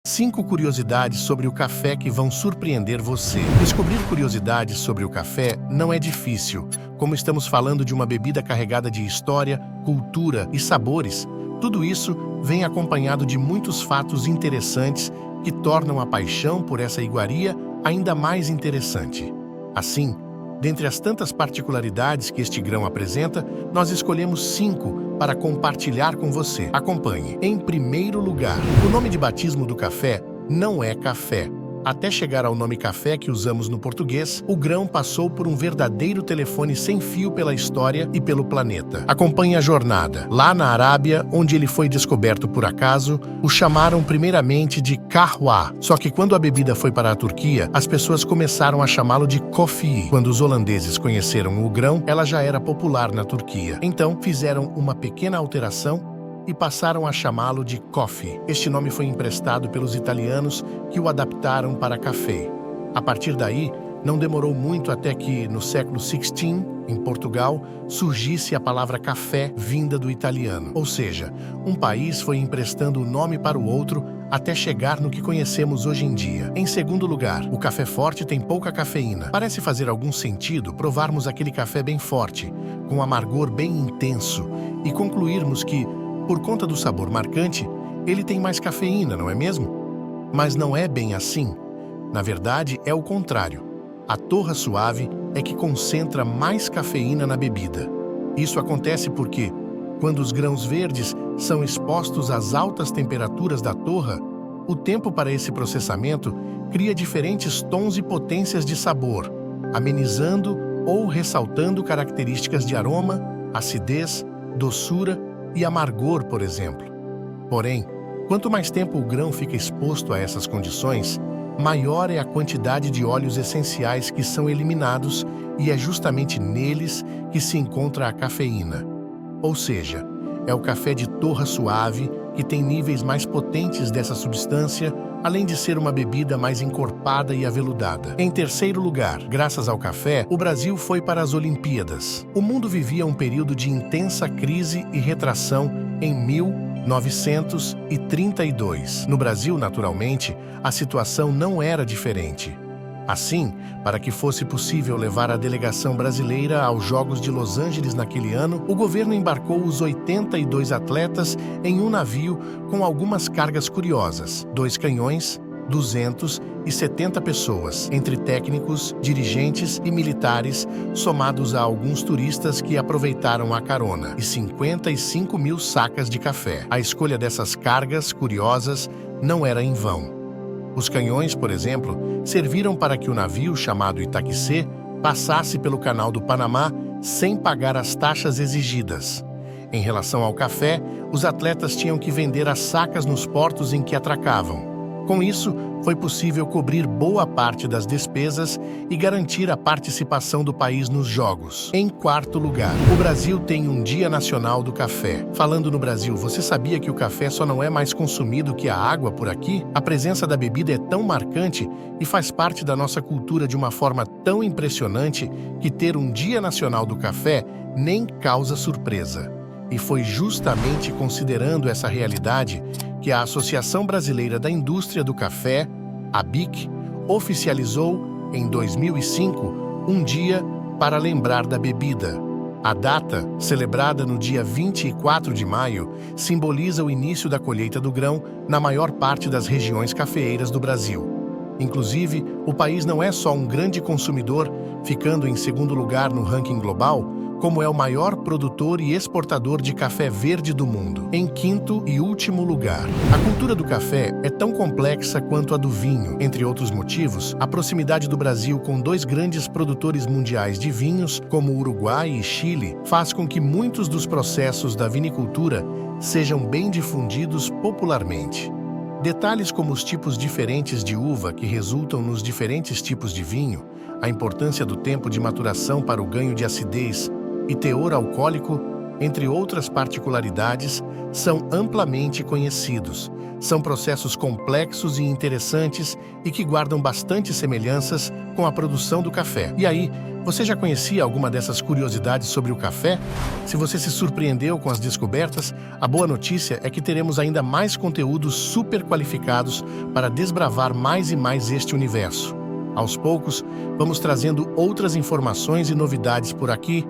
5 curiosidades sobre o café que vão surpreender você. Descobrir curiosidades sobre o café não é difícil. Como estamos falando de uma bebida carregada de história, cultura e sabores, tudo isso vem acompanhado de muitos fatos interessantes que tornam a paixão por essa iguaria ainda mais interessante. Assim, dentre as tantas particularidades que este grão apresenta, nós escolhemos 5 para compartilhar com você. Acompanhe. Em primeiro lugar, o nome de batismo do café não é café. Até chegar ao nome café que usamos no português, o grão passou por um verdadeiro telefone sem fio pela história e pelo planeta. Acompanhe a jornada. Lá na Arábia, onde ele foi descoberto por acaso, o chamaram primeiramente de kahwa. Só que quando a bebida foi para a Turquia, as pessoas começaram a chamá-lo de coffee. Quando os holandeses conheceram o grão, ela já era popular na Turquia. Então, fizeram uma pequena alteração e passaram a chamá-lo de coffee. Este nome foi emprestado pelos italianos que o adaptaram para café. A partir daí, não demorou muito até que, no século XVI, em Portugal, surgisse a palavra café vinda do italiano. Ou seja, um país foi emprestando o nome para o outro até chegar no que conhecemos hoje em dia. Em segundo lugar, o café forte tem pouca cafeína. Parece fazer algum sentido provarmos aquele café bem forte, com amargor bem intenso, e concluirmos que, por conta do sabor marcante, ele tem mais cafeína, não é mesmo? Mas não é bem assim. Na verdade, é o contrário. A torra suave é que concentra mais cafeína na bebida. Isso acontece porque, quando os grãos verdes são expostos às altas temperaturas da torra, o tempo para esse processamento cria diferentes tons e potências de sabor, amenizando ou ressaltando características de aroma, acidez, doçura e amargor, por exemplo. Porém, quanto mais tempo o grão fica exposto a essas condições, maior é a quantidade de óleos essenciais que são eliminados, e é justamente neles que se encontra a cafeína. Ou seja, é o café de torra suave que tem níveis mais potentes dessa substância, além de ser uma bebida mais encorpada e aveludada. Em terceiro lugar, graças ao café, o Brasil foi para as Olimpíadas. O mundo vivia um período de intensa crise e retração em 1932. No Brasil, naturalmente, a situação não era diferente. Assim, para que fosse possível levar a delegação brasileira aos Jogos de Los Angeles naquele ano, o governo embarcou os 82 atletas em um navio com algumas cargas curiosas: 2 canhões, 270 pessoas, entre técnicos, dirigentes e militares, somados a alguns turistas que aproveitaram a carona, e 55 mil sacas de café. A escolha dessas cargas curiosas não era em vão. Os canhões, por exemplo, serviram para que o navio chamado Itaquissé passasse pelo Canal do Panamá sem pagar as taxas exigidas. Em relação ao café, os atletas tinham que vender as sacas nos portos em que atracavam. Com isso, foi possível cobrir boa parte das despesas e garantir a participação do país nos Jogos. Em quarto lugar, o Brasil tem um Dia Nacional do Café. Falando no Brasil, você sabia que o café só não é mais consumido que a água por aqui? A presença da bebida é tão marcante e faz parte da nossa cultura de uma forma tão impressionante que ter um Dia Nacional do Café nem causa surpresa. E foi justamente considerando essa realidade que a Associação Brasileira da Indústria do Café, ABIC, oficializou, em 2005, um dia para lembrar da bebida. A data, celebrada no dia 24 de maio, simboliza o início da colheita do grão na maior parte das regiões cafeeiras do Brasil. Inclusive, o país não é só um grande consumidor, ficando em segundo lugar no ranking global, como é o maior produtor e exportador de café verde do mundo. Em quinto e último lugar, a cultura do café é tão complexa quanto a do vinho. Entre outros motivos, a proximidade do Brasil com 2 grandes produtores mundiais de vinhos, como Uruguai e Chile, faz com que muitos dos processos da vinicultura sejam bem difundidos popularmente. Detalhes como os tipos diferentes de uva que resultam nos diferentes tipos de vinho, a importância do tempo de maturação para o ganho de acidez e teor alcoólico, entre outras particularidades, são amplamente conhecidos. São processos complexos e interessantes e que guardam bastante semelhanças com a produção do café. E aí, você já conhecia alguma dessas curiosidades sobre o café? Se você se surpreendeu com as descobertas, a boa notícia é que teremos ainda mais conteúdos super qualificados para desbravar mais e mais este universo. Aos poucos, vamos trazendo outras informações e novidades por aqui.